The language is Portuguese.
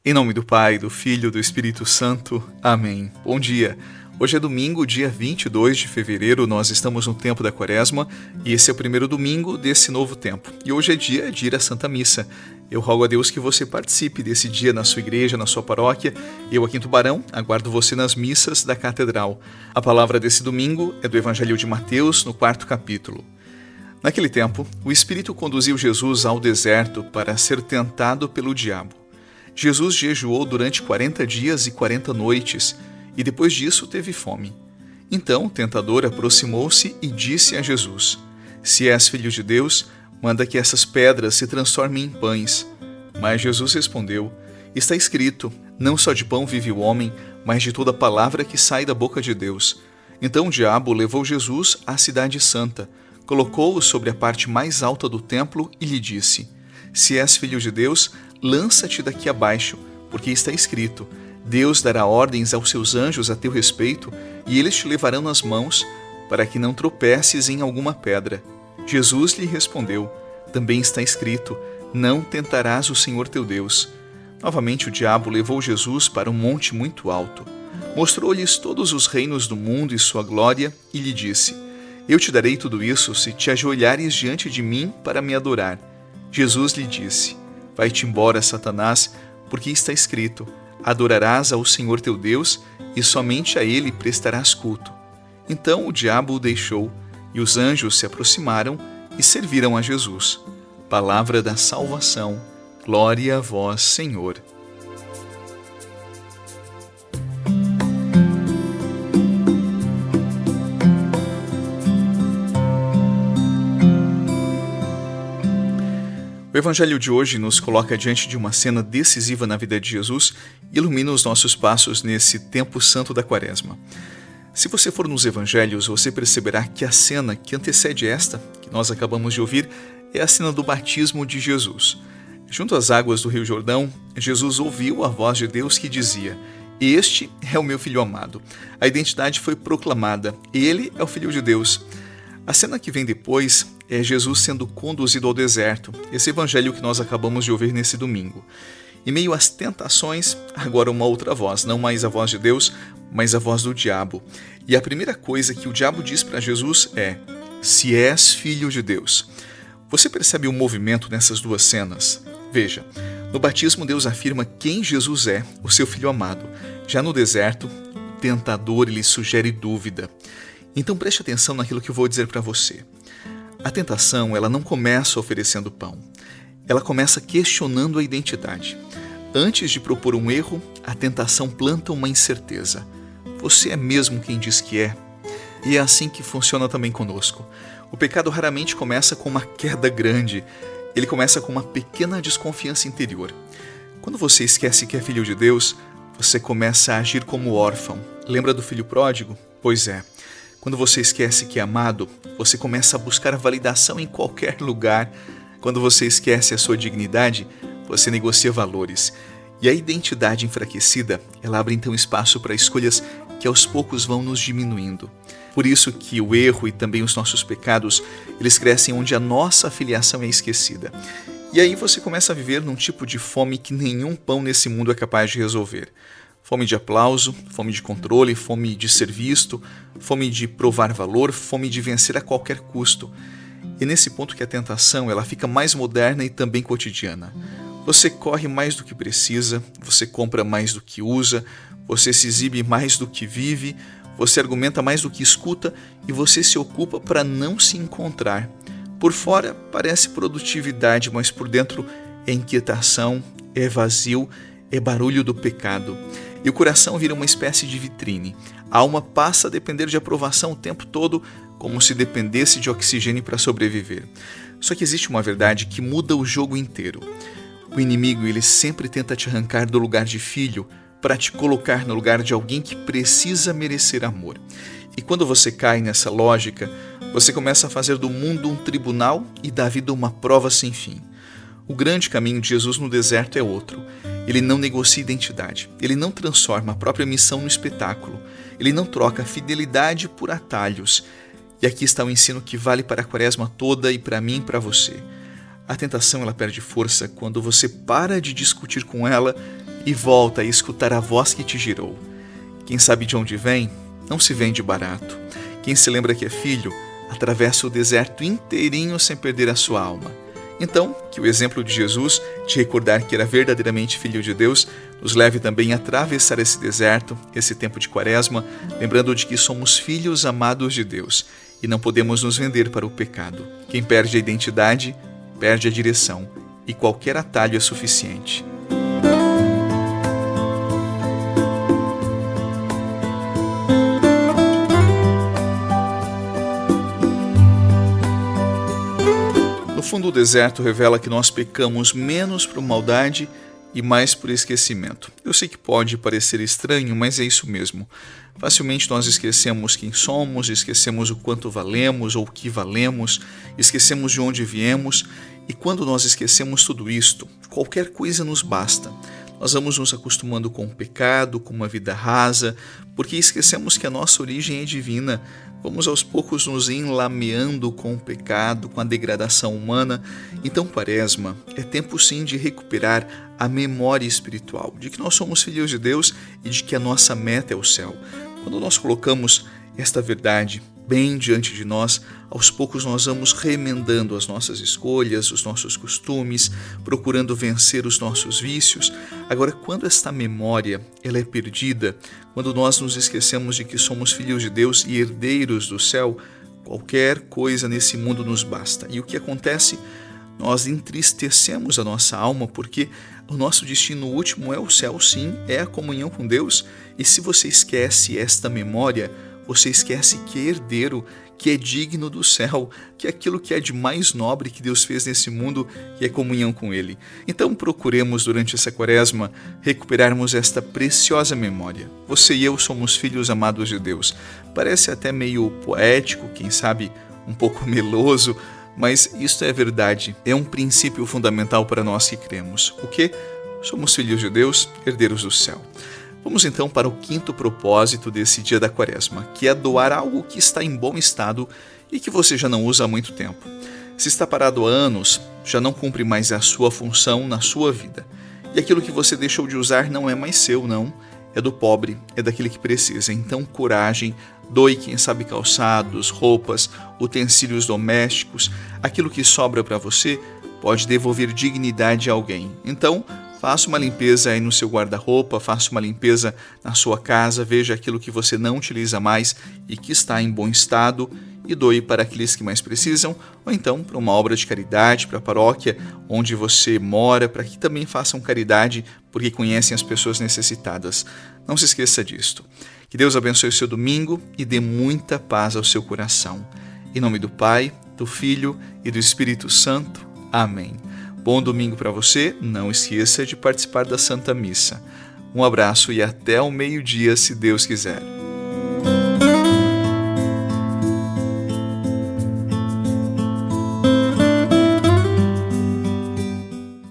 Em nome do Pai, do Filho e do Espírito Santo. Amém. Bom dia. Hoje é domingo, dia 22 de fevereiro, nós estamos no tempo da Quaresma e esse é o primeiro domingo desse novo tempo. E hoje é dia de ir à Santa Missa. Eu rogo a Deus que você participe desse dia na sua igreja, na sua paróquia. Eu aqui em Tubarão aguardo você nas missas da Catedral. A palavra desse domingo é do Evangelho de Mateus, no 4º capítulo. Naquele tempo, o Espírito conduziu Jesus ao deserto para ser tentado pelo diabo. Jesus jejuou durante 40 dias e 40 noites, e depois disso teve fome. Então o tentador aproximou-se e disse a Jesus: Se és filho de Deus, manda que essas pedras se transformem em pães. Mas Jesus respondeu: Está escrito, não só de pão vive o homem, mas de toda palavra que sai da boca de Deus. Então o diabo levou Jesus à cidade santa, colocou-o sobre a parte mais alta do templo e lhe disse: Se és filho de Deus, lança-te daqui abaixo, porque está escrito: Deus dará ordens aos seus anjos a teu respeito, e eles te levarão nas mãos, para que não tropeces em alguma pedra. Jesus lhe respondeu: Também está escrito: Não tentarás o Senhor teu Deus. Novamente o diabo levou Jesus para um monte muito alto. Mostrou-lhes todos os reinos do mundo e sua glória, e lhe disse: Eu te darei tudo isso se te ajoelhares diante de mim para me adorar. Jesus lhe disse: Vai-te embora, Satanás, porque está escrito: Adorarás ao Senhor teu Deus e somente a Ele prestarás culto. Então o diabo o deixou, e os anjos se aproximaram e serviram a Jesus. Palavra da salvação. Glória a vós, Senhor. O Evangelho de hoje nos coloca diante de uma cena decisiva na vida de Jesus e ilumina os nossos passos nesse tempo santo da Quaresma. Se você for nos Evangelhos, você perceberá que a cena que antecede esta, que nós acabamos de ouvir, é a cena do batismo de Jesus. Junto às águas do Rio Jordão, Jesus ouviu a voz de Deus que dizia: Este é o meu Filho amado. A identidade foi proclamada: Ele é o Filho de Deus. A cena que vem depois é Jesus sendo conduzido ao deserto, esse evangelho que nós acabamos de ouvir nesse domingo. Em meio às tentações, agora uma outra voz, não mais a voz de Deus, mas a voz do diabo. E a primeira coisa que o diabo diz para Jesus é: Se és filho de Deus. Você percebe o movimento nessas duas cenas? Veja, no batismo Deus afirma quem Jesus é, o seu Filho amado. Já no deserto, o tentador lhe sugere dúvida. Então preste atenção naquilo que eu vou dizer para você. A tentação, ela não começa oferecendo pão. Ela começa questionando a identidade. Antes de propor um erro, a tentação planta uma incerteza. Você é mesmo quem diz que é? E é assim que funciona também conosco. O pecado raramente começa com uma queda grande. Ele começa com uma pequena desconfiança interior. Quando você esquece que é filho de Deus, você começa a agir como órfão. Lembra do filho pródigo? Pois é. Quando você esquece que é amado, você começa a buscar validação em qualquer lugar. Quando você esquece a sua dignidade, você negocia valores. E a identidade enfraquecida, ela abre então espaço para escolhas que aos poucos vão nos diminuindo. Por isso que o erro e também os nossos pecados, eles crescem onde a nossa filiação é esquecida. E aí você começa a viver num tipo de fome que nenhum pão nesse mundo é capaz de resolver. Fome de aplauso, fome de controle, fome de ser visto, fome de provar valor, fome de vencer a qualquer custo. E nesse ponto que a tentação ela fica mais moderna e também cotidiana. Você corre mais do que precisa, você compra mais do que usa, você se exibe mais do que vive, você argumenta mais do que escuta e você se ocupa para não se encontrar. Por fora parece produtividade, mas por dentro é inquietação, é vazio, é barulho do pecado. E o coração vira uma espécie de vitrine. A alma passa a depender de aprovação o tempo todo, como se dependesse de oxigênio para sobreviver. Só que existe uma verdade que muda o jogo inteiro. O inimigo ele sempre tenta te arrancar do lugar de filho para te colocar no lugar de alguém que precisa merecer amor. E quando você cai nessa lógica, você começa a fazer do mundo um tribunal e da vida uma prova sem fim. O grande caminho de Jesus no deserto é outro. Ele não negocia identidade, ele não transforma a própria missão no espetáculo, ele não troca fidelidade por atalhos. E aqui está o ensino que vale para a Quaresma toda e para mim e para você. A tentação ela perde força quando você para de discutir com ela e volta a escutar a voz que te gerou. Quem sabe de onde vem, não se vende barato. Quem se lembra que é filho, atravessa o deserto inteirinho sem perder a sua alma. Então, que o exemplo de Jesus, de recordar que era verdadeiramente filho de Deus, nos leve também a atravessar esse deserto, esse tempo de Quaresma, lembrando de que somos filhos amados de Deus e não podemos nos vender para o pecado. Quem perde a identidade, perde a direção, e qualquer atalho é suficiente. No fundo, o deserto revela que nós pecamos menos por maldade e mais por esquecimento. Eu sei que pode parecer estranho, mas é isso mesmo. Facilmente nós esquecemos quem somos, esquecemos o quanto valemos ou o que valemos, esquecemos de onde viemos, e quando nós esquecemos tudo isto, qualquer coisa nos basta. Nós vamos nos acostumando com o pecado, com uma vida rasa, porque esquecemos que a nossa origem é divina. Vamos aos poucos nos enlameando com o pecado, com a degradação humana. Então, Quaresma é tempo sim de recuperar a memória espiritual, de que nós somos filhos de Deus e de que a nossa meta é o céu. Quando nós colocamos esta verdade bem diante de nós, aos poucos nós vamos remendando as nossas escolhas, os nossos costumes, procurando vencer os nossos vícios. Agora, quando esta memória ela é perdida, quando nós nos esquecemos de que somos filhos de Deus e herdeiros do céu, qualquer coisa nesse mundo nos basta. E o que acontece? Nós entristecemos a nossa alma porque o nosso destino último é o céu, sim, é a comunhão com Deus. E se você esquece esta memória, você esquece que é herdeiro, que é digno do céu, que é aquilo que é de mais nobre que Deus fez nesse mundo, que é comunhão com Ele. Então procuremos durante essa Quaresma recuperarmos esta preciosa memória. Você e eu somos filhos amados de Deus. Parece até meio poético, quem sabe um pouco meloso, mas isto é verdade, é um princípio fundamental para nós que cremos. O quê? Somos filhos de Deus, herdeiros do céu. Vamos então para o quinto propósito desse dia da Quaresma, que é doar algo que está em bom estado e que você já não usa há muito tempo. Se está parado há anos, já não cumpre mais a sua função na sua vida. E aquilo que você deixou de usar não é mais seu, não. É do pobre, é daquele que precisa. Então, coragem, doe, quem sabe, calçados, roupas, utensílios domésticos. Aquilo que sobra para você pode devolver dignidade a alguém. Então, faça uma limpeza aí no seu guarda-roupa, faça uma limpeza na sua casa, veja aquilo que você não utiliza mais e que está em bom estado e doe para aqueles que mais precisam, ou então para uma obra de caridade, para a paróquia onde você mora, para que também façam caridade, porque conhecem as pessoas necessitadas. Não se esqueça disto. Que Deus abençoe o seu domingo e dê muita paz ao seu coração. Em nome do Pai, do Filho e do Espírito Santo. Amém. Bom domingo para você, não esqueça de participar da Santa Missa. Um abraço e até o meio-dia, se Deus quiser.